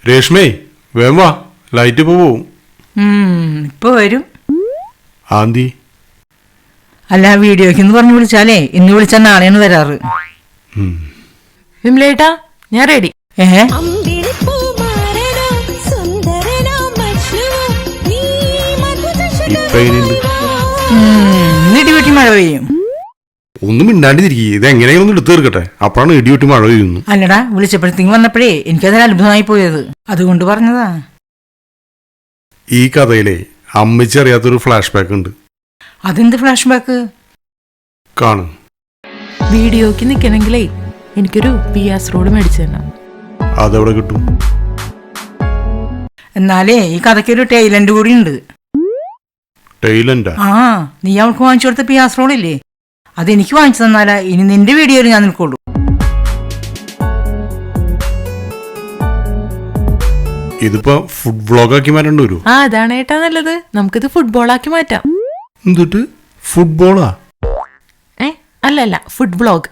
രേഷ്മേ വേം വാ, ലൈറ്റ് ഇപ്പൊ പോവും. ഇപ്പൊ വരും. ആന്തി അല്ല, വീഡിയോക്ക് പറഞ്ഞു വിളിച്ചാലേ ഇന്ന് വിളിച്ചാൽ നാളെയാണ് വരാറ്. വിമലേട്ടാ, ഞാൻ റെഡി. ഇപ്പൊ എങ്ങനെയുണ്ട്? ഇടിവെട്ടി മഴ പെയ്യും. ഒന്നും മിണ്ടാണ്ടിരിക്കും. ഇത് എങ്ങനെയൊന്നും എടുത്തു തീർക്കട്ടെ, അപ്പോഴാണ് ഇടിവെട്ടി മഴ പെയ്യുന്നു. അല്ലടാ, വിളിച്ചപ്പോഴത്തേക്ക് വന്നപ്പോഴേ എനിക്കതിൽ അത്ഭുതമായി പോയത്, അതുകൊണ്ട് പറഞ്ഞതാ. ഈ കഥയിലെ അമ്മച്ചി അറിയാത്തൊരു ഫ്ലാഷ് ബാക്ക് ഉണ്ട്. അതെന്ത് ഫ്ലാഷ് ബാക്ക്? കാണും. വീഡിയോക്ക് നിക്കണെങ്കിലേ എനിക്കൊരു പിയാസ് റോഡ് മേടിച്ചു തരണം. അതെവിടെ കിട്ടും? എന്നാലേ ഈ കഥയ്ക്കൊരു ടൈലന്റ് കൂടി ഉണ്ട്. ടൈലന്റാ? ആ, നീ അവൾക്ക് വാങ്ങിച്ചു കൊടുത്ത പിയാസ് റോഡില്ലേ, അതെനിക്ക് വാങ്ങിച്ചു തന്നാലാ ഇനി നിന്റെ വീഡിയോയിൽ ഞാൻ നിൽക്കുള്ളൂ. ഇതിപ്പോ ഫുഡ് വ്ളോഗാക്കി മാറ്റേണ്ടി വരൂ. ആ, അതാണ് ഏട്ടാ നല്ലത്. നമുക്കിത് ഫുട്ബോളാക്കി മാറ്റാം. എന്നിട്ട് ഫുട്ബോളാ? അല്ല, ഫുഡ് വ്ളോഗ്.